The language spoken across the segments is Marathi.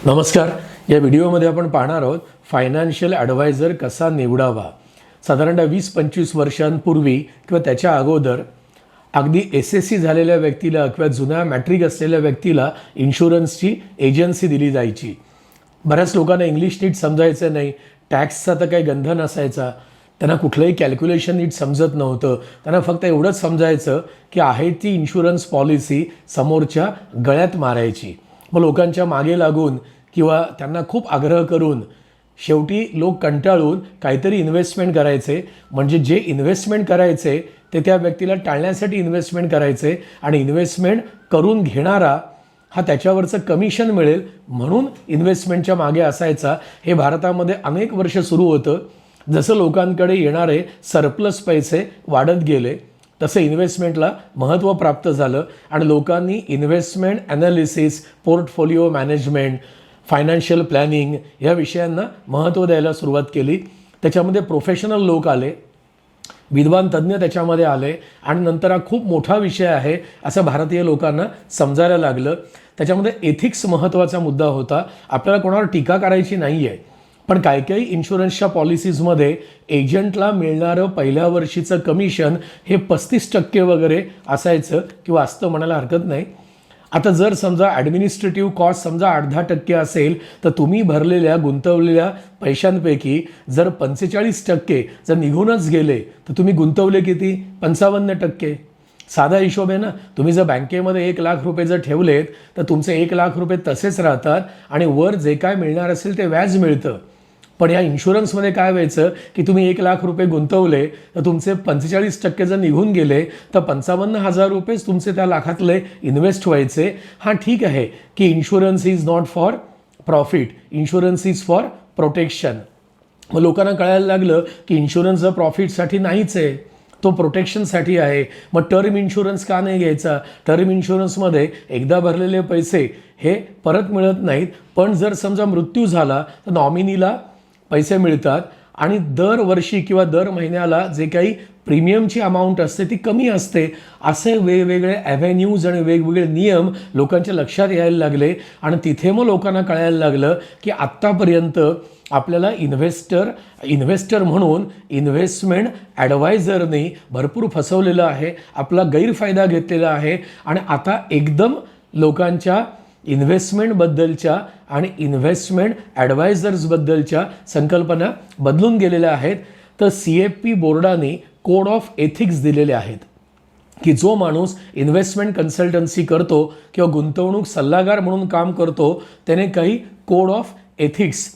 नमस्कार. या व्हिडिओमध्ये आपण पाहणार आहोत फायनान्शियल ॲडवायझर कसा निवडावा. साधारणतः 20-25 वर्षांपूर्वी किंवा त्याच्या अगोदर अगदी SSC झालेल्या व्यक्तीला किंवा जुना मॅट्रिक असलेल्या व्यक्तीला इन्शुरन्सची एजन्सी दिली जायची. बऱ्याच लोकांना इंग्लिश नीट समजायचं नाही, टॅक्सचा तर काही गंध नसायचा, त्यांना कुठलंही कॅल्क्युलेशन नीट समजत नव्हतं. त्यांना फक्त एवढंच समजायचं की आहे ती इन्शुरन्स पॉलिसी समोरच्या गळ्यात मारायची. मग लोकांच्या मागे लागून किंवा त्यांना खूप आग्रह करून शेवटी लोक कंटाळून काहीतरी इन्व्हेस्टमेंट करायचे. म्हणजे जे इन्व्हेस्टमेंट करायचे ते त्या व्यक्तीला टाळण्यासाठी इन्व्हेस्टमेंट करायचे आणि इन्व्हेस्टमेंट करून घेणारा हा त्याच्यावरचं कमिशन मिळेल म्हणून इन्व्हेस्टमेंटच्या मागे असायचा. हे भारतामध्ये अनेक वर्ष सुरू होतं. जसं लोकांकडे येणारे सरप्लस पैसे वाढत गेले तसं इन्व्हेस्टमेंटला महत्त्व प्राप्त झालं आणि लोकांनी investment analysis, portfolio management, financial planning या विषयांना महत्त्व द्यायला सुरुवात केली. त्याच्यामध्ये प्रोफेशनल लोक आले, विद्वान तज्ज्ञ त्याच्यामध्ये आले आणि नंतर हा खूप मोठा विषय आहे असं भारतीय लोकांना समजायला लागलं. त्याच्यामध्ये एथिक्स महत्त्वाचा मुद्दा होता. आपल्याला कोणावर टीका करायची नाही आहे, पण काही काही इन्शुरन्सच्या पॉलिसीजमध्ये एजंटला मिळणारं पहिल्या वर्षीचं कमिशन हे 35% वगैरे असायचं किंवा असतं म्हणायला हरकत नाही. आता जर समजा ॲडमिनिस्ट्रेटिव्ह कॉस्ट समजा 8-10% असेल तर तुम्ही भरलेल्या गुंतवलेल्या पैशांपैकी जर 45% जर निघूनच गेले तर तुम्ही गुंतवले किती? 55%. साधा हिशोब आहे ना. तुम्ही जर बँकेमध्ये 1 लाख रुपये जर ठेवलेत तर तुमचे 1 लाख रुपये तसेच राहतात आणि वर जे काय मिळणार असेल ते व्याज मिळतं. पण या इन्शुरन्समध्ये काय व्हायचं की तुम्ही 1 लाख रुपये गुंतवले तर तुमचे 45% जर निघून गेले तर 55,000 रुपयेच तुमचे त्या लाखातले इन्व्हेस्ट व्हायचे. हां, ठीक आहे की insurance is not for profit, insurance is for protection. मग लोकांना कळायला लागलं की इन्शुरन्स जर प्रॉफिटसाठी नाहीच आहे, तो प्रोटेक्शनसाठी आहे. मग टर्म इन्शुरन्स का नाही घ्यायचा? टर्म इन्शुरन्समध्ये एकदा भरलेले पैसे हे परत मिळत नाहीत, पण जर समजा मृत्यू झाला तर नॉमिनीला पैसे मिळतात आणि दरवर्षी किंवा दर महिन्याला जे काही प्रीमियमची अमाऊंट असते ती कमी असते. असे वेगवेगळे ॲव्हेन्यूज आणि वेगवेगळे नियम लोकांच्या लक्षात यायला लागले आणि तिथे मग लोकांना कळायला लागलं की आत्तापर्यंत आपल्याला इन्व्हेस्टर म्हणून इन्व्हेस्टमेंट ॲडवायझरने भरपूर फसवलेलं आहे, आपला गैरफायदा घेतलेला आहे आणि आता एकदम लोकांच्या इन्व्हेस्टमेंटबद्दलच्या आणि इन्व्हेस्टमेंट ॲडवायझर्सबद्दलच्या संकल्पना बदलून गेलेल्या आहेत. तर CFP बोर्डाने कोड ऑफ एथिक्स दिलेले आहेत की जो माणूस इन्व्हेस्टमेंट कन्सल्टन्सी करतो किंवा गुंतवणूक सल्लागार म्हणून काम करतो त्याने काही कोड ऑफ एथिक्स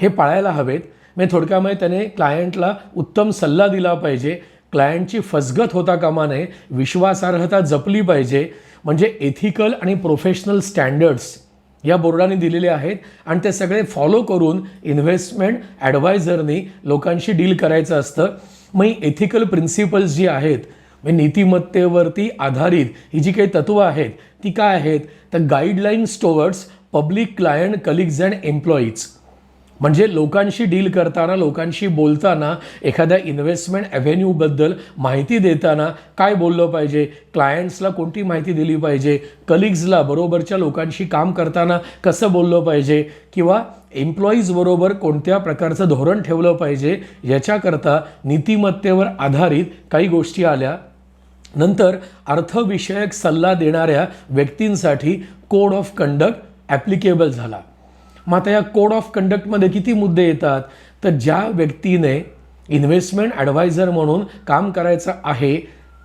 हे पाळायला हवेत. म्हणजे थोडक्यामध्ये त्याने क्लायंटला उत्तम सल्ला दिला पाहिजे, क्लायंटची फसगत होता कामा नये, विश्वासार्हता जपली पाहिजे. म्हणजे एथिकल आणि प्रोफेशनल स्टँडर्ड्स या बोर्डाने दिलेले आहेत आणि ते सगळे फॉलो करून इन्व्हेस्टमेंट ॲडवायझरनी लोकांशी डील करायचं असतं. मग ही एथिकल प्रिन्सिपल्स जी आहेत म्हणजे नीतिमत्तेवरती आधारित ही जी काही तत्त्वं आहेत ती काय आहेत? तर guidelines towards public, client, colleagues and employees. म्हणजे लोकांशी डील करताना, लोकांशी बोलताना, एखाद्या इन्व्हेस्टमेंट ॲव्हेन्यूबद्दल माहिती देताना काय बोललं पाहिजे, क्लायंट्सला कोणती माहिती दिली पाहिजे, कलिग्जला बरोबरच्या लोकांशी काम करताना कसं बोललं पाहिजे किंवा एम्प्लॉईजबरोबर कोणत्या प्रकारचं धोरण ठेवलं पाहिजे, याच्याकरता नीतिमत्तेवर आधारित काही गोष्टी आल्या. नंतर अर्थविषयक सल्ला देणाऱ्या व्यक्तींसाठी कोड ऑफ कंडक्ट ॲप्लिकेबल झाला. मग आता या कोड ऑफ कंडक्टमध्ये किती मुद्दे येतात? तर ज्या व्यक्तीने इन्व्हेस्टमेंट ॲडवायझर म्हणून काम करायचं आहे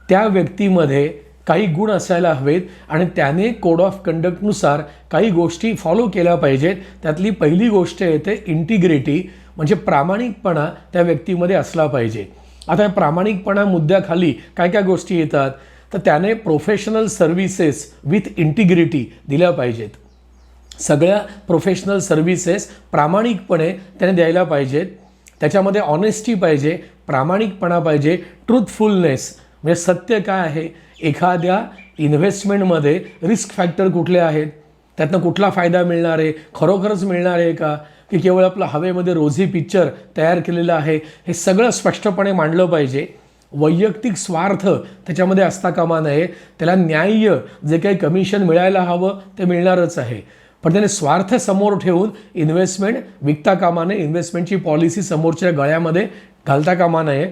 त्या व्यक्तीमध्ये काही गुण असायला हवेत आणि त्याने कोड ऑफ कंडक्टनुसार काही गोष्टी फॉलो केल्या पाहिजेत. त्यातली पहिली गोष्ट येते इंटिग्रिटी, म्हणजे प्रामाणिकपणा त्या व्यक्तीमध्ये असला पाहिजे. आता या प्रामाणिकपणा मुद्द्याखाली काय काय गोष्टी येतात? तर त्याने प्रोफेशनल सर्व्हिसेस विथ इंटिग्रिटी दिल्या पाहिजेत. सगळ्या प्रोफेशनल सर्व्हिसेस प्रामाणिकपणे त्याने द्यायला पाहिजेत. त्याच्यामध्ये ऑनेस्टी पाहिजे, प्रामाणिकपणा पाहिजे, ट्रूथफुलनेस म्हणजे सत्य काय आहे, एखाद्या इन्व्हेस्टमेंटमध्ये रिस्क फॅक्टर कुठले आहेत, त्यातनं कुठला फायदा मिळणार आहे, खरोखरच मिळणार आहे का, की केवळ आपलं हवेमध्ये रोझी पिक्चर तयार केलेलं आहे, हे सगळं स्पष्टपणे मांडलं पाहिजे. वैयक्तिक स्वार्थ त्याच्यामध्ये असता कामा नये. त्याला न्याय्य जे काही कमिशन मिळायला हवं ते मिळणारच आहे. पण त्याने स्वार्थ समोर ठेवून इन्व्हेस्टमेंट विकता कामा नये, इन्व्हेस्टमेंटची पॉलिसी समोरच्या गळ्यामध्ये घालता कामा नये.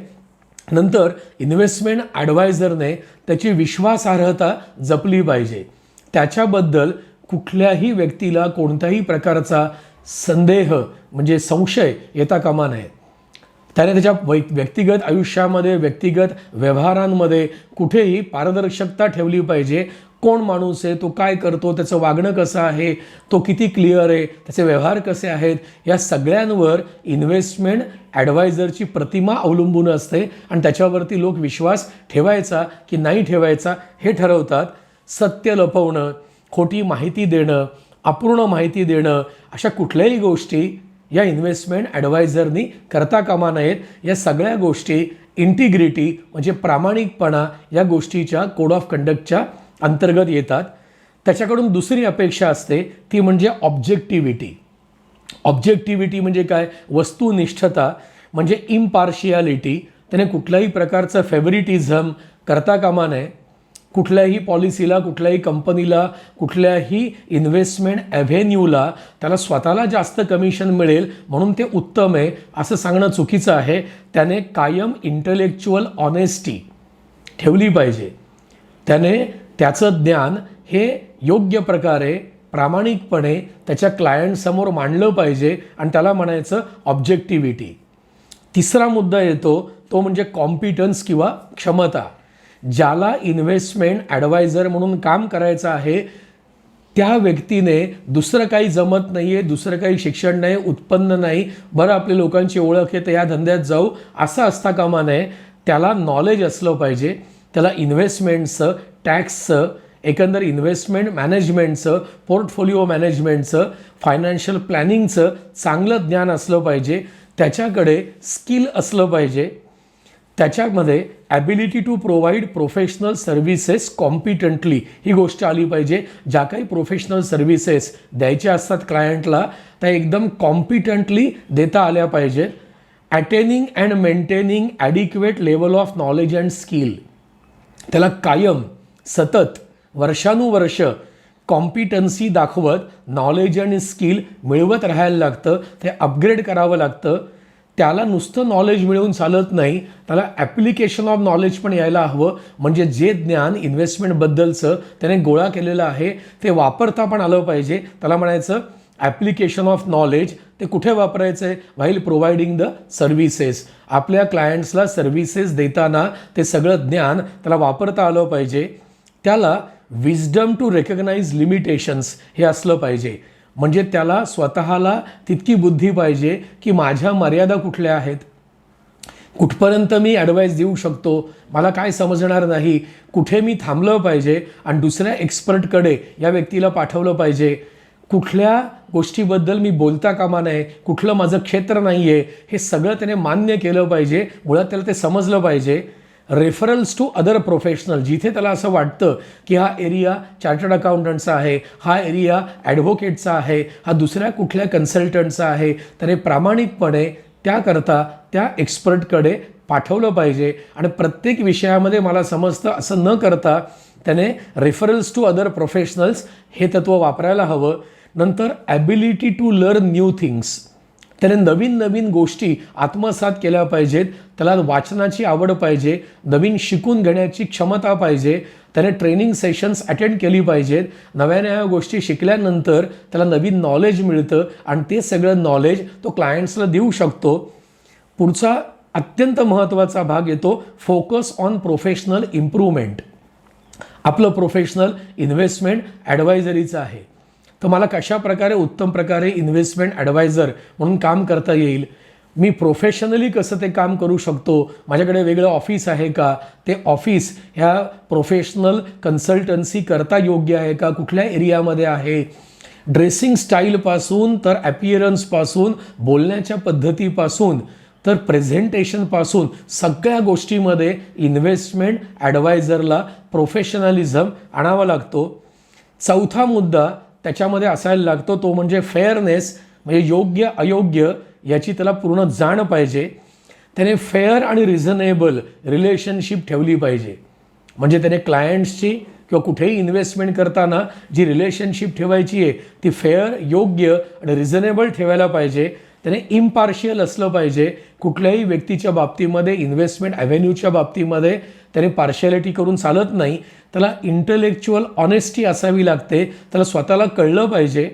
नंतर इन्व्हेस्टमेंट ॲडवायझरने त्याची विश्वासार्हता जपली पाहिजे. त्याच्याबद्दल कुठल्याही व्यक्तीला कोणत्याही प्रकारचा संदेह म्हणजे संशय येता कामा नये. त्याने त्याच्या व्यक्तिगत आयुष्यामध्ये, व्यक्तिगत व्यवहारांमध्ये कुठेही पारदर्शकता ठेवली पाहिजे. कोण माणूस आहे, तो काय करतो, त्याचं वागणं कसं आहे, तो किती क्लिअर आहे, त्याचे व्यवहार कसे आहेत, या सगळ्यांवर इन्व्हेस्टमेंट ॲडवायझरची प्रतिमा अवलंबून असते आणि त्याच्यावरती लोक विश्वास ठेवायचा की नाही ठेवायचा हे ठरवतात. सत्य लपवणं, खोटी माहिती देणं, अपूर्ण माहिती देणं, अशा कुठल्याही गोष्टी या इन्व्हेस्टमेंट ॲडवायझरनी करता कामा नयेत. या सगळ्या गोष्टी इंटिग्रिटी म्हणजे प्रामाणिकपणा या गोष्टीच्या कोड ऑफ कंडक्टच्या अंतर्गत येतात. त्याच्याकडून दुसरी अपेक्षा असते ती म्हणजे ऑब्जेक्टिव्हिटी. ऑब्जेक्टिव्हिटी म्हणजे काय? वस्तुनिष्ठता म्हणजे इम्पार्शियालिटी. त्याने कुठल्याही प्रकारचं फेवरिटिझम करता कामा नये. कुठल्याही पॉलिसीला, कुठल्याही कंपनीला, कुठल्याही इन्व्हेस्टमेंट ॲव्हेन्यूला त्याला स्वतःला जास्त कमिशन मिळेल म्हणून ते उत्तम आहे असं सांगणं चुकीचं आहे. त्याने कायम इंटेलेक्च्युअल ऑनेस्टी ठेवली पाहिजे. त्याने त्याचं ज्ञान हे योग्य प्रकारे प्रामाणिकपणे त्याच्या क्लायंटसमोर मांडलं पाहिजे आणि त्याला म्हणायचं ऑब्जेक्टिव्हिटी. तिसरा मुद्दा येतो तो म्हणजे कॉम्पिटन्स किंवा क्षमता. ज्याला इन्व्हेस्टमेंट ॲडवायझर म्हणून काम करायचं आहे त्या व्यक्तीने दुसरं काही जमत नाही आहे, दुसरं काही शिक्षण नाही, उत्पन्न नाही, बरं आपल्या लोकांची ओळख आहे तर या धंद्यात जाऊ असं असता कामा नये. त्याला नॉलेज असलं पाहिजे. त्याला इन्व्हेस्टमेंटचं, टॅक्सचं, एकंदर इन्व्हेस्टमेंट मॅनेजमेंटचं, पोर्टफोलिओ मॅनेजमेंटचं, फायनान्शियल प्लॅनिंगचं चांगलं ज्ञान असलं पाहिजे. त्याच्याकडे स्किल असलं पाहिजे. त्याच्यामध्ये ability to provide professional services competently ही गोष्ट आली पाहिजे. ज्या काही प्रोफेशनल सर्व्हिसेस द्यायच्या असतात क्लायंटला त्या एकदम कॉम्पिटंटली देता आल्या पाहिजेत. Attaining and maintaining adequate level of knowledge and skill. त्याला कायम सतत वर्षानुवर्ष कॉम्पिटन्सी दाखवत नॉलेज आणि स्किल मिळवत राहायला लागतं. ते अपग्रेड करावं लागतं. त्याला नुसतं नॉलेज मिळवून चालत नाही, त्याला ॲप्लिकेशन ऑफ नॉलेज पण यायला हवं. म्हणजे जे ज्ञान इन्व्हेस्टमेंटबद्दलचं त्याने गोळा केलेलं आहे ते वापरता पण आलं पाहिजे. त्याला म्हणायचं ॲप्लिकेशन ऑफ नॉलेज. ते कुठे वापरायचं आहे? While providing the services. आपल्या क्लायंट्सला सर्व्हिसेस देताना ते सगळं ज्ञान त्याला वापरता आलं पाहिजे. त्याला विजडम टू रेकग्नाइज लिमिटेशन्स हे असलं पाहिजे. म्हणजे त्याला स्वतःला तितकी बुद्धी पाहिजे की माझ्या मर्यादा कुठल्या आहेत, कुठपर्यंत मी ॲडवाईस देऊ शकतो, मला काय समजणार नाही, कुठे मी थांबलं पाहिजे आणि दुसऱ्या एक्सपर्टकडे या व्यक्तीला पाठवलं पाहिजे, कुठल्या गोष्टीबद्दल मी बोलता कामा नये, कुठलं माझं क्षेत्र नाही आहे, हे सगळं त्याने मान्य केलं पाहिजे. मुळात त्याला ते समजलं पाहिजे. Referrals to other professional. जिथे त्याला असं वाटतं की हा एरिया चार्टर्ड अकाउंटंटचा आहे, हा एरिया ॲडव्होकेटचा आहे, हा दुसऱ्या कुठल्या कन्सल्टंटचा आहे, त्याने प्रामाणिकपणे त्याकरता त्या एक्सपर्टकडे पाठवलं पाहिजे. आणि प्रत्येक विषयामध्ये मला समजतं असं न करता त्याने रेफरल्स टू अदर प्रोफेशनल्स हे तत्त्व वापरायला हवं. नंतर ability to learn new things. त्याने नवीन नवीन गोष्टी आत्मसात केल्या पाहिजेत. त्याला वाचनाची आवड पाहिजे, नवीन शिकून घेण्याची क्षमता पाहिजे. त्याने ट्रेनिंग सेशन्स अटेंड केली पाहिजेत. नव्या नव्या गोष्टी शिकल्यानंतर त्याला नवीन नॉलेज मिळतं आणि ते सगळं नॉलेज तो क्लायंट्सला देऊ शकतो. पुढचा अत्यंत महत्त्वाचा भाग येतो फोकस ऑन प्रोफेशनल इम्प्रूव्हमेंट. आपलं प्रोफेशनल इन्व्हेस्टमेंट ॲडवायझरीचं आहे. तर मला कशा प्रकारे उत्तम प्रकारे इन्व्हेस्टमेंट ॲडवायझर म्हणून काम करता येईल, मी प्रोफेशनली कसं ते काम करू शकतो, माझ्याकडे वेगळं ऑफिस आहे का, ते ऑफिस ह्या प्रोफेशनल कन्सल्टन्सी करता योग्य आहे का, कुठल्या एरियामध्ये आहे, ड्रेसिंग स्टाईलपासून तर ॲपिअरन्सपासून, बोलण्याच्या पद्धतीपासून तर प्रेझेंटेशनपासून सगळ्या गोष्टीमध्ये इन्व्हेस्टमेंट ॲडवायझरला प्रोफेशनलिझम आणावा लागतो. चौथा मुद्दा त्याच्यामध्ये असायला लागतो तो म्हणजे फेअरनेस. म्हणजे योग्य अयोग्य याची त्याला पूर्ण जाण पाहिजे. त्याने फेअर आणि रिझनेबल रिलेशनशिप ठेवली पाहिजे. म्हणजे त्याने क्लायंट्सची किंवा कुठेही इन्व्हेस्टमेंट करताना जी रिलेशनशिप ठेवायची आहे ती फेअर, योग्य आणि रिझनेबल ठेवायला पाहिजे. त्याने इम्पार्शियल असलं पाहिजे. कुठल्याही व्यक्तीच्या बाबतीमध्ये, इन्व्हेस्टमेंट ॲव्हेन्यूच्या बाबतीमध्ये त्याने पार्शियलिटी करून चालत नाही. त्याला इंटलेक्च्युअल ऑनेस्टी असावी लागते. त्याला स्वतःला कळलं पाहिजे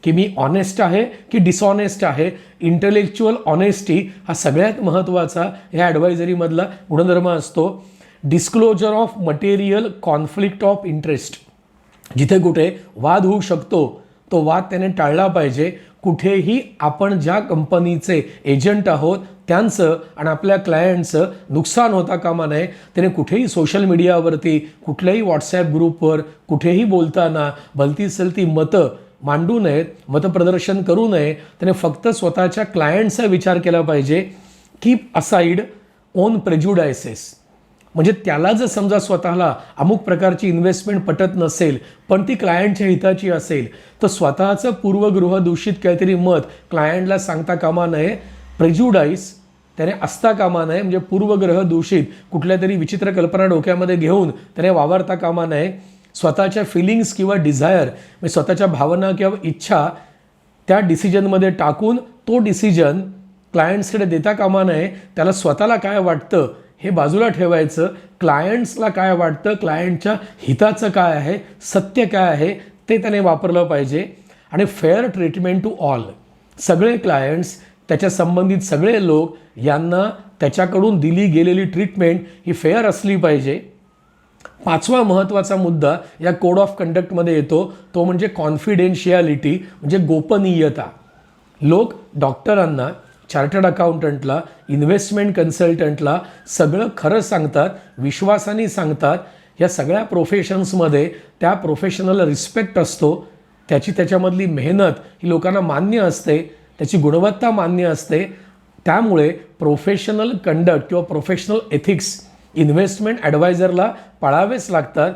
की मी ऑनेस्ट आहे की डिसऑनेस्ट आहे. इंटलेक्च्युअल ऑनेस्टी हा सगळ्यात महत्त्वाचा ह्या ॲडवायझरीमधला गुणधर्म असतो. Disclosure of material conflict of interest. जिथे कुठे वाद होऊ शकतो तो वाद त्याने टाळला पाहिजे. कुठेही आपण ज्या कंपनीचे एजंट आहोत त्यांचं आणि आपल्या क्लायंटचं नुकसान होता कामा नये. त्याने कुठेही सोशल मीडियावरती, कुठल्याही व्हॉट्सॲप ग्रुपवर कुठेही बोलताना भलती सलती मतं मांडू नयेत, मतप्रदर्शन करू नये. त्याने फक्त स्वतःच्या क्लायंटचा विचार केला पाहिजे. Keep aside own prejudices. म्हणजे त्याला जर समजा स्वतःला अमुक प्रकारची इन्व्हेस्टमेंट पटत नसेल पण ती क्लायंटच्या हिताची असेल तर स्वतःचं पूर्वगृह दूषित काहीतरी मत क्लायंटला सांगता कामा नये. प्रेज्युडाईस त्याने असता कामा नये. म्हणजे पूर्वग्रह दूषित कुठल्या तरी विचित्र कल्पना डोक्यामध्ये घेऊन त्याने वावरता कामा नये. स्वतःच्या फिलिंग्स किंवा डिझायर म्हणजे स्वतःच्या भावना किंवा इच्छा त्या डिसिजनमध्ये टाकून तो डिसिजन क्लायंट्सकडे देता कामा नये. त्याला स्वतःला काय वाटतं हे बाजूला ठेवायचं. क्लायंट्सला काय वाटतं, क्लायंटच्या हिताचं काय आहे, सत्य काय आहे ते त्याने वापरलं पाहिजे. आणि फेअर ट्रीटमेंट टू ऑल. सगळे क्लायंट्स, त्याच्या संबंधित सगळे लोक यांना त्याच्याकडून दिली गेलेली ट्रीटमेंट ही फेअर असली पाहिजे. पाचवा महत्त्वाचा मुद्दा या कोड ऑफ कंडक्टमध्ये येतो तो म्हणजे कॉन्फिडेन्शियालिटी म्हणजे गोपनीयता. लोक डॉक्टरांना, चार्टर्ड अकाउंटंटला, इन्व्हेस्टमेंट कन्सल्टंटला सगळं खरं सांगतात, विश्वासाने सांगतात. या सगळ्या प्रोफेशन्समध्ये त्या प्रोफेशनल रिस्पेक्ट असतो. त्याच्यामधली मेहनत ही लोकांना मान्य असते, त्याची गुणवत्ता मान्य असते. त्यामुळे प्रोफेशनल कंडक्ट किंवा प्रोफेशनल एथिक्स इन्व्हेस्टमेंट ॲडवायझरला पाळावेच लागतात.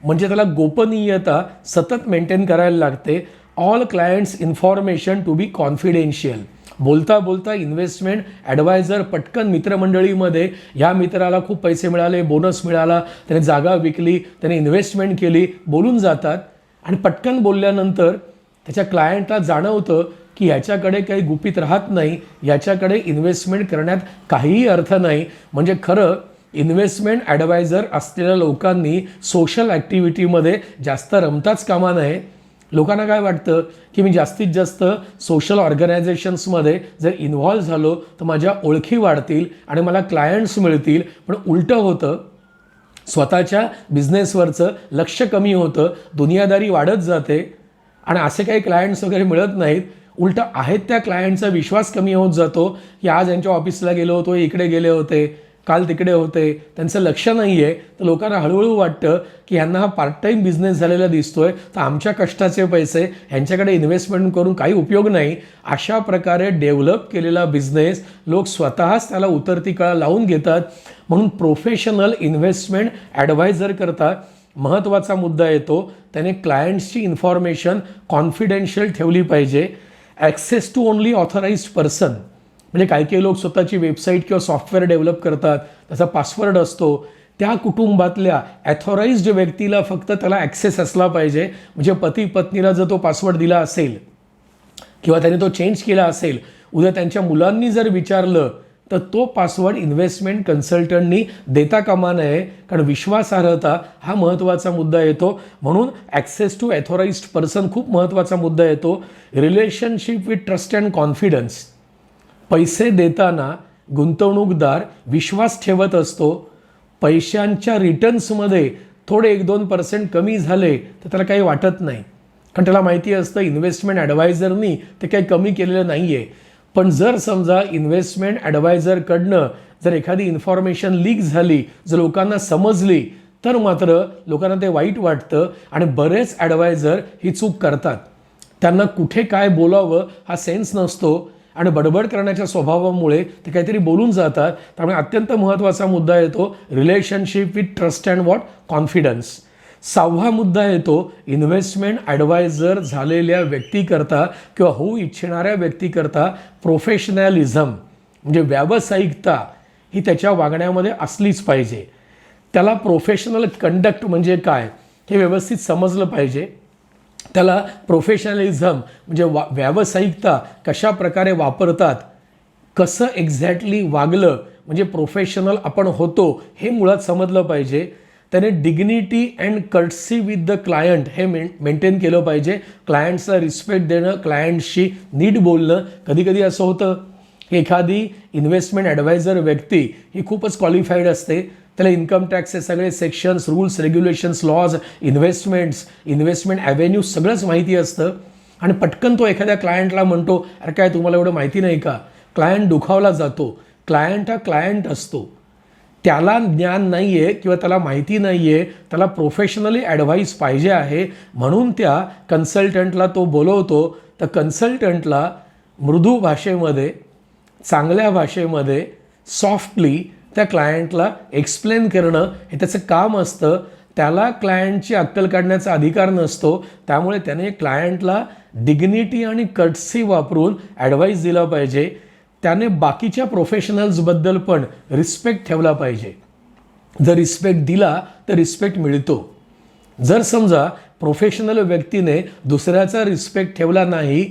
म्हणजे त्याला गोपनीयता सतत मेंटेन करायला लागते. All clients information to be confidential. बोलता बोलता इन्व्हेस्टमेंट ॲडवायझर पटकन मित्रमंडळीमध्ये ह्या मित्राला खूप पैसे मिळाले, बोनस मिळाला, त्याने जागा विकली, त्याने इन्व्हेस्टमेंट केली बोलून जातात. आणि पटकन बोलल्यानंतर त्याच्या क्लायंटला जाणवतं की ह्याच्याकडे काही गुपित राहत नाही, याच्याकडे इन्व्हेस्टमेंट करण्यात काहीही अर्थ नाही. म्हणजे खरं इन्व्हेस्टमेंट ॲडवायझर असलेल्या लोकांनी सोशल ॲक्टिव्हिटीमध्ये जास्त रमताच कामा नये. लोकांना काय वाटतं की मी जास्तीत जास्त सोशल ऑर्गनायझेशन्समध्ये जर इन्व्हॉल्व झालो तर माझ्या ओळखी वाढतील आणि मला क्लायंट्स मिळतील. पण उलटं होतं. स्वतःच्या बिझनेसवरचं लक्ष कमी होतं, दुनियादारी वाढत जाते आणि असे काही क्लायंट्स वगैरे मिळत नाहीत. उलटं आहेत त्या क्लायंटचा विश्वास कमी होत जातो की आज यांच्या ऑफिसला गेलो होतो, इकडे गेले होते, काल तिकडे होते, त्यांचं लक्ष नाही आहे. तर लोकांना हळूहळू वाटतं की ह्यांना हा पार्ट टाईम बिझनेस झालेला दिसतोय, तर आमच्या कष्टाचे पैसे ह्यांच्याकडे इन्व्हेस्टमेंट करून काही उपयोग नाही. अशा प्रकारे डेव्हलप केलेला बिझनेस लोक स्वतःच त्याला उतरती कळा लावून घेतात. म्हणून प्रोफेशनल इन्व्हेस्टमेंट ॲडवायझर करता महत्त्वाचा मुद्दा येतो. त्याने क्लायंट्सची इन्फॉर्मेशन कॉन्फिडेन्शियल ठेवली पाहिजे. Access to only authorised person. म्हणजे काही लोक स्वतःची वेबसाईट किंवा सॉफ्टवेअर डेव्हलप करतात, त्याचा पासवर्ड असतो. त्या कुटुंबातल्या ॲथॉराइज्ड व्यक्तीला फक्त त्याला ॲक्सेस असला पाहिजे. म्हणजे पती पत्नीला जर तो पासवर्ड दिला असेल किंवा त्याने तो चेंज केला असेल, उद्या त्यांच्या मुलांनी जर विचारलं तर तो पासवर्ड इन्व्हेस्टमेंट कन्सल्टंटनी देता कामा नये. कारण विश्वासार्हता हा महत्त्वाचा मुद्दा येतो. म्हणून ॲक्सेस टू ॲथॉराइज्ड पर्सन खूप महत्त्वाचा मुद्दा येतो. Relationship with trust and confidence. पैसे देताना गुंतवणूकदार विश्वास ठेवत असतो. पैशांच्या रिटर्न्समध्ये थोडे 1-2% कमी झाले तर त्याला काही वाटत नाही, कारण त्याला माहिती असतं इन्व्हेस्टमेंट ॲडवायझरनी ते काही कमी केलेलं नाही आहे. पण जर समजा इन्व्हेस्टमेंट ॲडवायझरकडनं जर एखादी इन्फॉर्मेशन लीक झाली, जर लोकांना समजली, तर मात्र लोकांना ते वाईट वाटतं आणि बरेच ॲडवायझर ही चूक करतात. त्यांना कुठे काय बोलावं हा सेन्स नसतो आणि बडबड करण्याच्या स्वभावामुळे ते काहीतरी बोलून जातात. त्यामुळे अत्यंत महत्त्वाचा मुद्दा येतो relationship with trust and what confidence. 6वा मुद्दा येतो इन्व्हेस्टमेंट ॲडवायझर झालेल्या व्यक्तीकरता किंवा होऊ इच्छिणाऱ्या व्यक्तीकरता प्रोफेशनॅलिझम म्हणजे व्यावसायिकता ही त्याच्या वागण्यामध्ये असलीच पाहिजे. त्याला प्रोफेशनल कंडक्ट म्हणजे काय हे व्यवस्थित समजलं पाहिजे. त्याला प्रोफेशनलिझम म्हणजे व्यावसायिकता कशा प्रकारे वापरतात, कसं एक्झॅक्टली वागलं म्हणजे प्रोफेशनल आपण होतो हे मुळात समजलं पाहिजे. त्याने dignity and courtesy with the client हे मेंटेन केलं पाहिजे. क्लायंट्सला रिस्पेक्ट देणं, क्लायंट्सशी नीट बोलणं. कधी कधी असं होतं की एखादी इन्व्हेस्टमेंट ॲडवायझर व्यक्ती ही खूपच क्वालिफाईड असते, त्याला इन्कम टॅक्सचे सगळे sections, rules, regulations, laws, investment avenue सगळंच माहिती असतं आणि पटकन तो एखाद्या क्लायंटला म्हणतो, अरे काय तुम्हाला एवढं माहिती नाही का? क्लायंट दुखावला जातो. क्लायंट हा क्लायंट असतो, त्याला ज्ञान नाही आहे किंवा त्याला माहिती नाही आहे, त्याला प्रोफेशनली ॲडव्हाइस पाहिजे आहे. म्हणून त्या कन्सल्टंटला तो बोलवतो. तर कन्सल्टंटला मृदू भाषेमध्ये, चांगल्या भाषेमध्ये, सॉफ्टली त्या क्लायंटला एक्सप्लेन करणं हे त्याचं काम असतं. त्याला क्लायंटची अक्कल काढण्याचा अधिकार नसतो. त्यामुळे त्याने क्लायंटला डिग्निटी आणि कर्टसी वापरून ॲडवाईस दिला पाहिजे. त्याने बाकीच्या प्रोफेशनल्सबद्दल पण रिस्पेक्ट ठेवला पाहिजे. जर रिस्पेक्ट दिला तर रिस्पेक्ट मिळतो. जर समजा प्रोफेशनल व्यक्तीने दुसऱ्याचा रिस्पेक्ट ठेवला नाही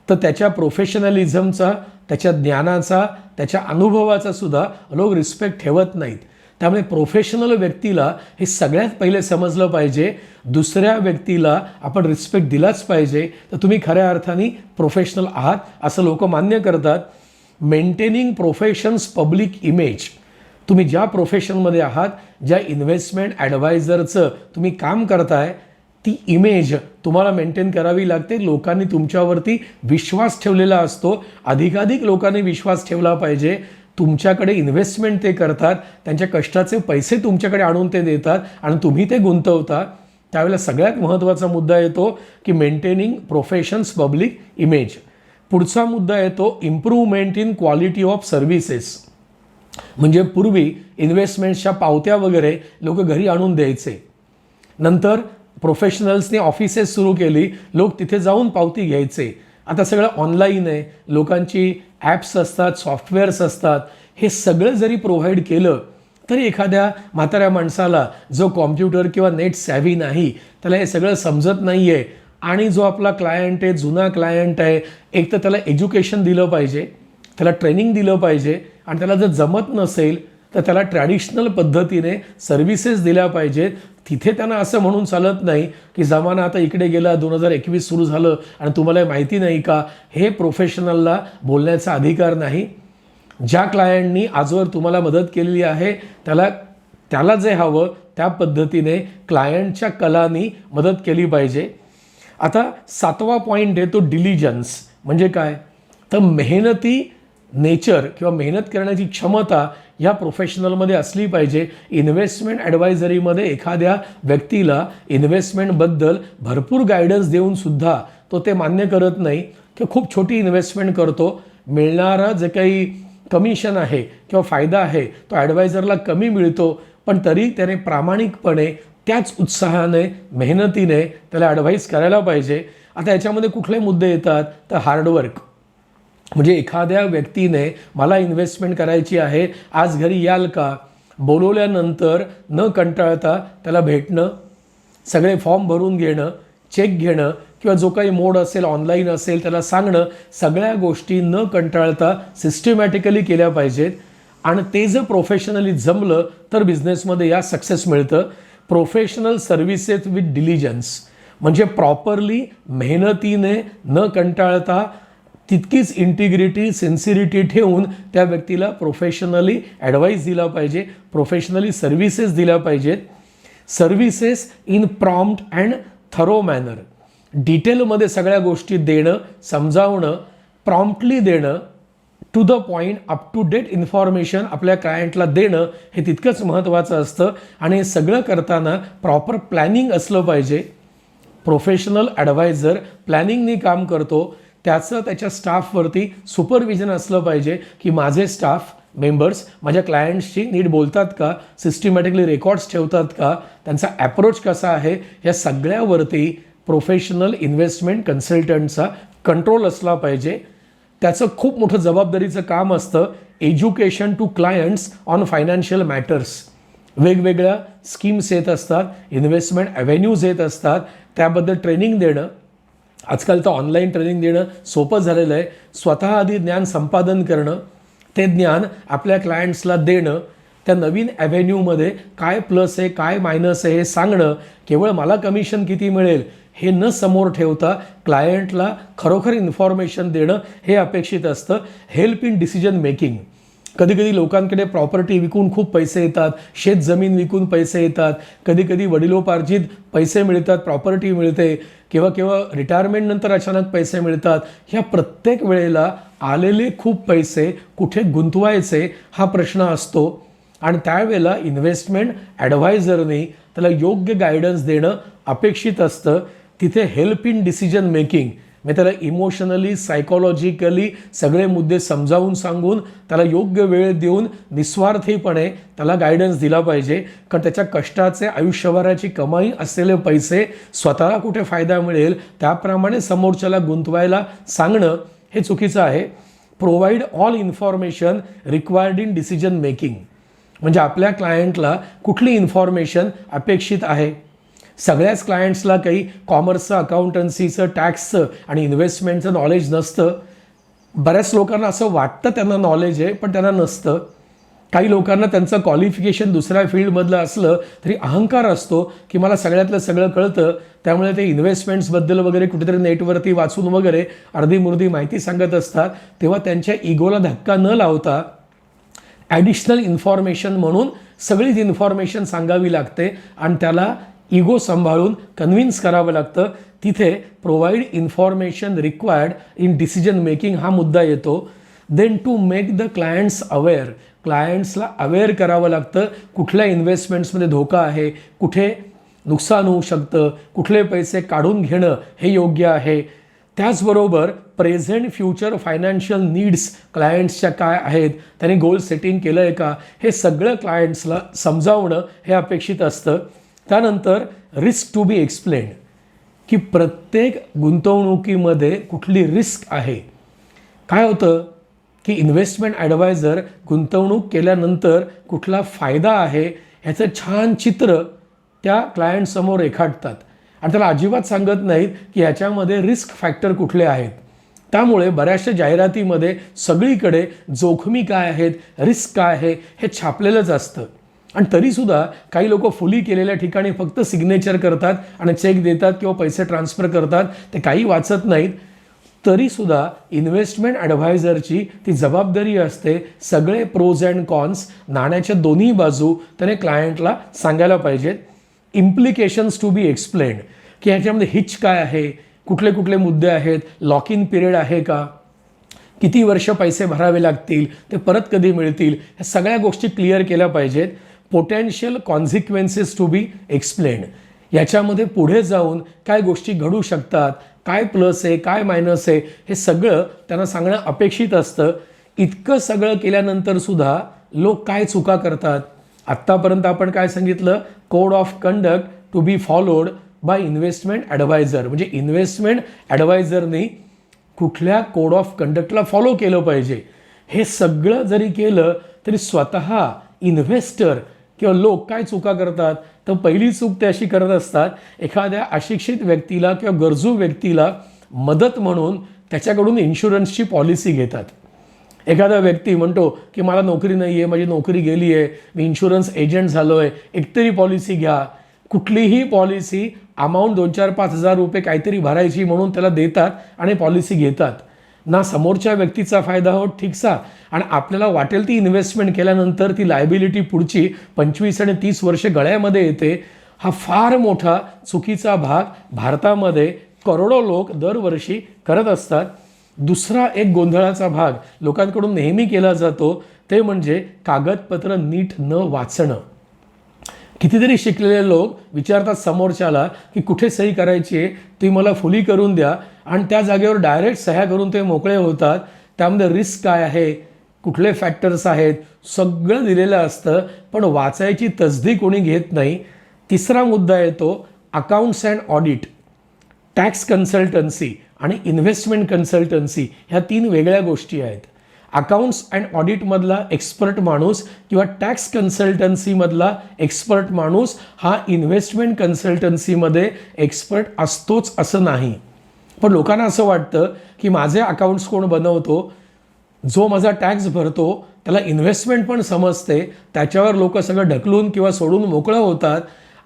तर त्याच्या प्रोफेशनलिझमचा, त्याच्या ज्ञानाचा, त्याच्या अनुभवाचा सुद्धा लोक रिस्पेक्ट ठेवत नाहीत. त्यामुळे प्रोफेशनल व्यक्तीला हे सगळ्यात पहिले समजलं पाहिजे. दुसऱ्या व्यक्तीला आपण रिस्पेक्ट दिलाच पाहिजे. तर तुम्ही खऱ्या अर्थाने प्रोफेशनल आहात असं लोक मान्य करतात. मेंटेनिंग प्रोफेशन्स पब्लिक इमेज, तुम्ही ज्या प्रोफेशनमध्ये आहात, ज्या इन्व्हेस्टमेंट ॲडवायझरचं तुम्ही काम करताय, ती इमेज तुम्हाला मेंटेन करावी लागते. लोकांनी तुमच्यावरती विश्वास ठेवलेला असतो. अधिकाधिक लोकांनी विश्वास ठेवला पाहिजे. तुमच्याकडे इन्व्हेस्टमेंट ते करतात, त्यांच्या कष्टाचे पैसे तुमच्याकडे आणून ते देतात आणि तुम्ही ते गुंतवता. त्यावेळेला सगळ्यात महत्त्वाचा मुद्दा येतो की मेंटेनिंग प्रोफेशन्स पब्लिक इमेज. पुढचा मुद्दा येतो improvement in quality of services. म्हणजे पूर्वी इन्व्हेस्टमेंट्सच्या पावत्या वगैरे लोक घरी आणून द्यायचे. नंतर प्रोफेशनल्सने ऑफिसेस सुरू केली, लोक तिथे जाऊन पावती घ्यायचे. आता सगळं ऑनलाईन आहे. लोकांची ॲप्स असतात, सॉफ्टवेअर्स असतात. हे सगळं जरी प्रोव्हाइड केलं तरी एखाद्या म्हाताऱ्या माणसाला जो कॉम्प्युटर किंवा नेट सॅव्ही नाही, त्याला हे सगळं समजत नाही आहे. आणि जो आपला क्लायंट आहे, जुना क्लायंट आहे, एक तर त्याला एज्युकेशन दिलं पाहिजे, त्याला ट्रेनिंग दिलं पाहिजे आणि त्याला जर जमत नसेल तर त्याला ट्रॅडिशनल पद्धतीने सर्व्हिसेस दिल्या पाहिजेत. तिथे त्यांना असं म्हणून चालत नाही की जमाना आता इकडे गेला, 2021 सुरू झालं आणि तुम्हाला माहिती नाही का. हे प्रोफेशनलला बोलण्याचा अधिकार नाही. ज्या क्लायंटनी आजवर तुम्हाला मदत केलेली आहे त्याला जे हवं त्या पद्धतीने क्लायंटच्या कलानी मदत केली पाहिजे. आता 7वा पॉईंट आहे तो डिलिजन्स. म्हणजे काय तर मेहनती नेचर किंवा मेहनत करण्याची क्षमता ह्या प्रोफेशनलमध्ये असली पाहिजे. इन्व्हेस्टमेंट ॲडवायझरीमध्ये एखाद्या व्यक्तीला इन्व्हेस्टमेंटबद्दल भरपूर गायडन्स देऊन सुद्धा तो ते मान्य करत नाही की खूप छोटी इन्व्हेस्टमेंट करतो, मिळणारा जे काही कमिशन आहे किंवा फायदा आहे तो ॲडवायझरला कमी मिळतो, पण तरी त्याने प्रामाणिकपणे त्याच उत्साहाने, मेहनतीने त्याला ॲडवाईस करायला पाहिजे. आता याच्यामध्ये कुठले मुद्दे येतात तर हार्डवर्क. म्हणजे एखाद्या व्यक्तीने मला इन्व्हेस्टमेंट करायची आहे, आज घरी याल का, बोलवल्यानंतर न कंटाळता त्याला भेटणं, सगळे फॉर्म भरून घेणं, चेक घेणं किंवा जो काही मोड असेल, ऑनलाईन असेल त्याला सांगणं, सगळ्या गोष्टी न कंटाळता सिस्टमॅटिकली केल्या पाहिजेत. आणि ते जर प्रोफेशनली जमलं तर बिझनेसमध्ये या सक्सेस मिळतं. प्रोफेशनल सर्व्हिसेस विथ डिलिजन्स म्हणजे प्रॉपरली मेहनतीने न कंटाळता तितकीच इंटिग्रिटी, सिन्सिरिटी ठेवून त्या व्यक्तीला प्रोफेशनली ॲडवाईस दिला पाहिजे, प्रोफेशनली सर्व्हिसेस दिल्या पाहिजेत. Services in prompt and thorough manner, डिटेलमध्ये सगळ्या गोष्टी देणं, समजावणं, प्रॉम्प्टली देणं, to the point, up to date information आपल्या क्लायंटला देणं हे तितकंच महत्त्वाचं असतं. आणि हे सगळं करताना प्रॉपर प्लॅनिंग असलं पाहिजे. प्रोफेशनल ॲडवायझर प्लॅनिंगनी काम करतो, त्याचं त्याच्या स्टाफवरती सुपरविजन असलं पाहिजे की माझे स्टाफ मेंबर्स माझ्या क्लायंट्सशी नीट बोलतात का, सिस्टमॅटिकली रेकॉर्ड्स ठेवतात का, त्यांचा ॲप्रोच कसा आहे, या सगळ्यावरती प्रोफेशनल इन्व्हेस्टमेंट कन्सल्टंटचा कंट्रोल असला पाहिजे. त्याचं खूप मोठं जबाबदारीचं काम असतं education to clients on financial matters. वेगवेगळ्या स्कीम्स येत असतात, इन्व्हेस्टमेंट ॲव्हेन्यूज येत असतात, त्याबद्दल ट्रेनिंग देणं. आजकाल तर ऑनलाईन ट्रेनिंग देणं सोपं झालेलं आहे. स्वतः आधी ज्ञान संपादन करणं, ते ज्ञान आपल्या क्लायंट्सला देणं, त्या नवीन ॲव्हेन्यूमध्ये काय प्लस आहे काय मायनस आहे हे सांगणं, केवळ मला कमिशन किती मिळेल हे न समोर ठेवता क्लायंटला खरोखर इन्फॉर्मेशन देणं हे अपेक्षित असतं. Help in decision making. कधी कधी लोकांकडे प्रॉपर्टी विकून खूप पैसे येतात, शेत जमीन विकून पैसे येतात, कधी कधी वडिलोपार्जित पैसे मिळतात, प्रॉपर्टी मिळते, केव्हा केव्हा रिटायरमेंटनंतर अचानक पैसे मिळतात. ह्या प्रत्येक वेळेला आलेले खूप पैसे कुठे गुंतवायचे हा प्रश्न असतो आणि त्यावेळेला इन्व्हेस्टमेंट ॲडवायझरने त्याला योग्य गायडन्स देणं अपेक्षित असतं. तिथे help in decision making me त्याला इमोशनली सायकोलॉजिकली सगळे मुद्दे समजावून सांगून त्याला योग्य वेळ देऊन निस्वार्थीपणे त्याला गायडन्स दिला पाहिजे. कारण त्याच्या कष्टाचे आयुष्यभराची कमाई असलेले पैसे स्वतःला कुठे फायदा मिळेल त्याप्रमाणे समोरच्याला गुंतवायला सांगणं हे चुकीचं आहे. Provide all information required in decision making. म्हणजे आपल्या क्लायंटला कुठली इन्फॉर्मेशन अपेक्षित आहे. सगळ्याच क्लायंट्सला काही कॉमर्सचं, अकाउंटन्सीचं, टॅक्सचं आणि इन्व्हेस्टमेंटचं नॉलेज नसतं. बऱ्याच लोकांना असं वाटतं त्यांना नॉलेज आहे पण त्यांना नसतं. काही लोकांना त्यांचं क्वालिफिकेशन दुसऱ्या फील्डमधलं असलं तरी अहंकार असतो की मला सगळ्यातलं सगळं कळतं, त्यामुळे ते इन्व्हेस्टमेंट्सबद्दल वगैरे कुठेतरी नेटवरती वाचून वगैरे अर्धीमुर्धी माहिती सांगत असतात. तेव्हा त्यांच्या इगोला धक्का न लावता ॲडिशनल इन्फॉर्मेशन म्हणून सगळीच इन्फॉर्मेशन सांगावी लागते आणि त्याला इगो सांभाळून कन्व्हिन्स करावं लागतं. तिथे provide information required in decision making हा मुद्दा येतो. Then to make the clients aware. क्लायंट्सला अवेअर करावं लागतं कुठल्या इन्व्हेस्टमेंट्समध्ये धोका आहे, कुठे नुकसान होऊ शकतं, कुठले पैसे काढून घेणं हे योग्य आहे. त्याचबरोबर प्रेझेंट फ्युचर फायनान्शियल नीड्स क्लायंट्सच्या काय आहेत, त्यांनी गोल सेटिंग केलं आहे का, हे सगळं क्लायंट्सला समजावणं हे अपेक्षित असतं. त्यानंतर रिस्क टू बी एक्सप्लेन्ड, की प्रत्येक गुंतवणुकीमध्ये कुठली रिस्क आहे. काय होतं की इन्व्हेस्टमेंट ॲडवायझर गुंतवणूक केल्यानंतर कुठला फायदा आहे ह्याचं छान चित्र त्या क्लायंटसमोर रेखाटतात आणि त्याला अजिबात सांगत नाहीत की ह्याच्यामध्ये रिस्क फॅक्टर कुठले आहेत. त्यामुळे बऱ्याचशा जाहिरातीमध्ये सगळीकडे जोखमी काय आहेत, रिस्क काय आहे हे छापलेलंच असतं. आणि तरीसुद्धा काही लोक फुली केलेल्या ठिकाणी फक्त सिग्नेचर करतात आणि चेक देतात किंवा पैसे ट्रान्सफर करतात, ते काही वाचत नाहीत. तरीसुद्धा इन्व्हेस्टमेंट ॲडव्हायझरची ती जबाबदारी असते सगळे प्रोज अँड कॉन्स, नाण्याच्या दोन्ही बाजू त्याने क्लायंटला सांगायला पाहिजेत. इम्प्लिकेशन्स टू बी एक्सप्लेन्ड, की ह्याच्यामध्ये हिच काय आहे, कुठले कुठले मुद्दे आहेत, लॉक इन पिरियड आहे का, किती वर्ष पैसे भरावे लागतील, ते परत कधी मिळतील, ह्या सगळ्या गोष्टी क्लिअर केल्या पाहिजेत. Potential consequences to be explained, याच्यामध्ये पुढे जाऊन काय गोष्टी घडू शकतात, काय प्लस आहे काय मायनस आहे हे सगळं त्यांना सांगणं अपेक्षित असतं. इतकं सगळं केल्यानंतर सुद्धा लोक काय चुका करतात. आत्तापर्यंत आपण काय सांगितलं, code of conduct to be followed by investment adviser, म्हणजे इन्व्हेस्टमेंट ॲडवायझरनी कुठल्या कोड ऑफ कंडक्टला फॉलो केलं पाहिजे. हे सगळं जरी केलं तरी स्वतः इन्व्हेस्टर किंवा लोक काय चुका करतात, तर पहिली चूक ते अशी करत असतात, एखाद्या अशिक्षित व्यक्तीला किंवा गरजू व्यक्तीला मदत म्हणून त्याच्याकडून इन्शुरन्सची पॉलिसी घेतात. एखादा व्यक्ती म्हणतो की मला नोकरी नाही आहे, माझी नोकरी गेली आहे, मी इन्शुरन्स एजंट झालो आहे, एकतरी पॉलिसी घ्या. कुठलीही पॉलिसी अमाऊंट 2-4-5 हजार रुपये काहीतरी भरायची म्हणून त्याला देतात आणि पॉलिसी घेतात. ना समोरच्या व्यक्तीचा फायदा होत ठीकसा, आणि आपल्याला वाटेल ती इन्व्हेस्टमेंट केल्यानंतर ती लायबिलिटी पुढची 25 आणि 30 वर्षे गळ्यामध्ये येते. हा फार मोठा चुकीचा भाग भारतामध्ये करोडो लोक दरवर्षी करत असतात. दुसरा एक गोंधळाचा भाग लोकांकडून नेहमी केला जातो ते म्हणजे कागदपत्र नीट न वाचणं. कितीतरी शिकलेले लोक विचारतात समोरच्याला की कुठे सही करायची आहे, ती मला फुली करून द्या, आणि त्या जागेवर डायरेक्ट सह्या करून ते मोकळे होतात. त्यामध्ये रिस्क काय आहे, कुठले फॅक्टर्स आहेत, सगळं दिलेलं असतं, पण वाचायची तसदी कोणी घेत नाही. तिसरा मुद्दा येतो accounts and audit. Tax consultancy आणि इन्व्हेस्टमेंट कन्सल्टन्सी ह्या 3 वेगळ्या गोष्टी आहेत. अकाउंट्स अँड ऑडिटमधला एक्सपर्ट माणूस किंवा टॅक्स कन्सल्टन्सीमधला एक्सपर्ट माणूस हा इन्व्हेस्टमेंट कन्सल्टन्सीमध्ये एक्सपर्ट असतोच असं नाही. पण लोकांना असं वाटतं की माझे अकाउंट्स कोण बनवतो, जो माझा टॅक्स भरतो त्याला इन्व्हेस्टमेंट पण समजते, त्याच्यावर लोक सगळं ढकलून किंवा सोडून मोकळं होतात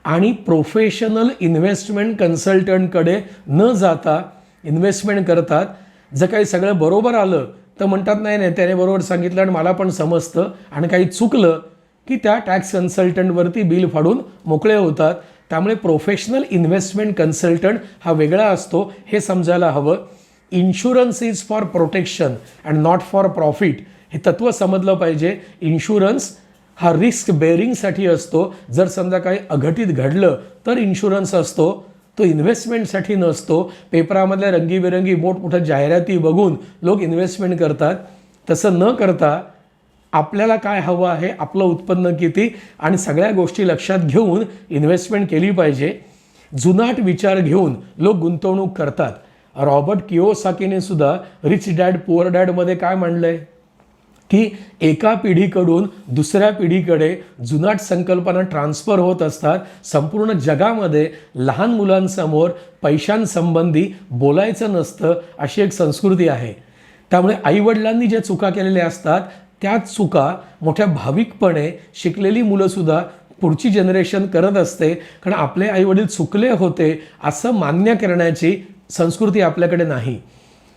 आणि प्रोफेशनल इन्व्हेस्टमेंट कन्सल्टंटकडे न जाता इन्व्हेस्टमेंट करतात. जर काही सगळं बरोबर आलं तर म्हणतात नाही नाही त्याने बरोबर सांगितलं आणि मला पण समजतं, आणि काही चुकलं की त्या टॅक्स कन्सल्टंटवरती बिल फाडून मोकळे होतात. त्यामुळे प्रोफेशनल इन्व्हेस्टमेंट कन्सल्टंट हा वेगळा असतो हे समजायला हवं. Insurance is for protection and not for profit हे तत्त्व समजलं पाहिजे. इन्शुरन्स हा रिस्क बेअरिंगसाठी असतो. जर समजा काही अघटित घडलं तर इन्शुरन्स असतो, तो इन्व्हेस्टमेंटसाठी नसतो. पेपरामधल्या रंगीबेरंगी मोठमोठ्या जाहिराती बघून लोक इन्व्हेस्टमेंट करतात. तसं न करता आपल्याला काय हवं आहे, आपलं उत्पन्न किती आणि सगळ्या गोष्टी लक्षात घेऊन इन्व्हेस्टमेंट केली पाहिजे. जुनाट विचार घेऊन लोक गुंतवणूक करतात. रॉबर्ट कियोसाकीने सुद्धा रिच डॅड पुअर डॅडमध्ये काय म्हणलंय की एका पिढीकडून दुसऱ्या पिढीकडे जुनाट संकल्पना ट्रान्सफर होत असतात. संपूर्ण जगामध्ये लहान मुलांसमोर पैशांसंबंधी बोलायचं नसतं अशी एक संस्कृती आहे. त्यामुळे आईवडिलांनी ज्या चुका केलेल्या असतात त्याच चुका मोठ्या भाविकपणे शिकलेली मुलंसुद्धा पुढची जनरेशन करत असते. कारण आपले आईवडील चुकले होते असं मान्य करण्याची संस्कृती आपल्याकडे नाही.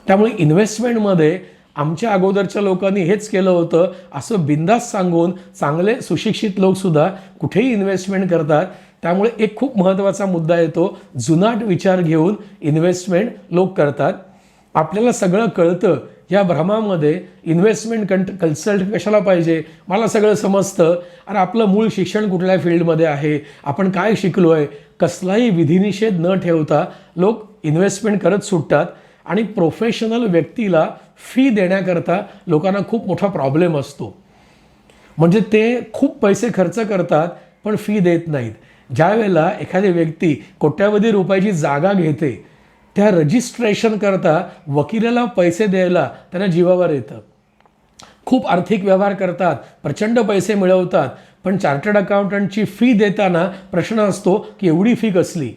त्यामुळे इन्व्हेस्टमेंटमध्ये आमच्या अगोदरच्या लोकांनी हेच केलं होतं असं बिंदास सांगून चांगले सुशिक्षित लोकसुद्धा कुठेही इन्व्हेस्टमेंट करतात. त्यामुळे एक खूप महत्त्वाचा मुद्दा येतो, जुनाट विचार घेऊन इन्व्हेस्टमेंट लोक करतात. आपल्याला सगळं कळतं या भ्रमामध्ये इन्व्हेस्टमेंट कन्सल्ट कशाला पाहिजे, मला सगळं समजतं. अरे आपलं मूळ शिक्षण कुठल्या फील्डमध्ये आहे, आपण काय शिकलो आहे, कसलाही विधिनिषेध न ठेवता लोक इन्व्हेस्टमेंट करत सुटतात. आणि प्रोफेशनल व्यक्तीला फी देण्याकरता लोकांना खूप मोठा प्रॉब्लेम असतो. म्हणजे ते खूप पैसे खर्च करतात पण फी देत नाहीत. ज्या वेळेला एखादी व्यक्ती कोट्यावधी रुपयाची जागा घेते त्या रजिस्ट्रेशन करता वकिलाला पैसे द्यायला त्यांना जीवावर येतं. खूप आर्थिक व्यवहार करतात, प्रचंड पैसे मिळवतात, पण चार्टर्ड अकाउंटंटची फी देताना प्रश्न असतो की एवढी फी कसली.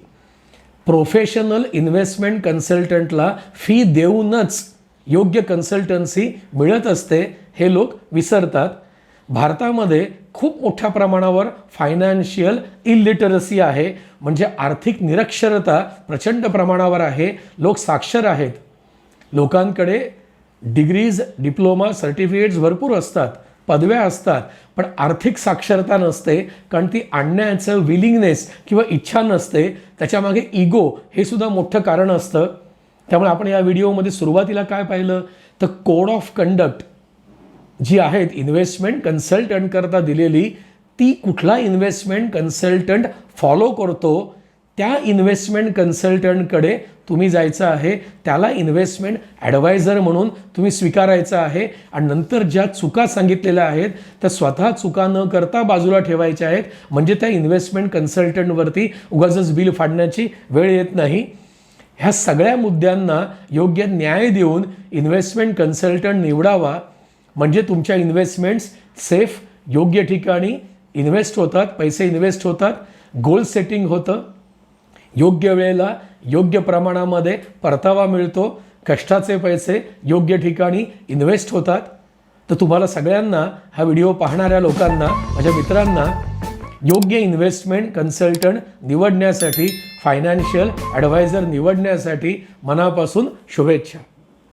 प्रोफेशनल इन्व्हेस्टमेंट कन्सल्टंटला फी देऊनच योग्य कन्सल्टन्सी मिळत असते हे लोक विसरतात. भारतामध्ये खूप मोठ्या प्रमाणावर फायनान्शियल इलिटरसी आहे, म्हणजे आर्थिक निरक्षरता प्रचंड प्रमाणावर आहे. लोक साक्षर आहेत, लोकांकडे डिग्रीज, डिप्लोमा, सर्टिफिकेट्स भरपूर असतात, पदव्या असतात, पण आर्थिक साक्षरता नसते. कारण ती आणण्याचं विलिंगनेस किंवा इच्छा नसते. त्याच्यामागे इगो हे सुद्धा मोठं कारण असतं. त्यामुळे आपण या व्हिडिओमध्ये सुरुवातीला काय पाहिलं तर कोड ऑफ कंडक्ट जी आहेत इन्व्हेस्टमेंट कन्सल्टंट करता दिलेली, ती कुठला इन्व्हेस्टमेंट कन्सल्टंट फॉलो करतो त्या इन्व्हेस्टमेंट कन्सल्टंटकडे तुम्ही जायचं आहे. त्याला इन्व्हेस्टमेंट ॲडवायझर म्हणून तुम्ही स्वीकारायचं आहे. आणि नंतर ज्या चुका सांगितलेल्या आहेत त्या स्वतः चुका न करता बाजूला ठेवायच्या आहेत. म्हणजे त्या इन्व्हेस्टमेंट कन्सल्टंटवरती उगाचच बिल फाडण्याची वेळ येत नाही. ह्या सगळ्या मुद्द्यांना योग्य न्याय देऊन इन्व्हेस्टमेंट कन्सल्टंट निवडावा. म्हणजे तुमच्या इन्व्हेस्टमेंट्स सेफ योग्य ठिकाणी इन्व्हेस्ट होतात, पैसे इन्व्हेस्ट होतात, गोल सेटिंग होतं, योग्य वेळेला योग्य प्रमाणामध्ये परतावा मिळतो, कष्टाचे पैसे योग्य ठिकाणी इन्व्हेस्ट होतात. तर तुम्हाला सगळ्यांना, हा व्हिडिओ पाहणाऱ्या लोकांना, माझ्या मित्रांना योग्य इन्व्हेस्टमेंट कन्सल्टंट निवडण्यासाठी, फायनान्शियल ॲडवायझर निवडण्यासाठी मनापासून शुभेच्छा.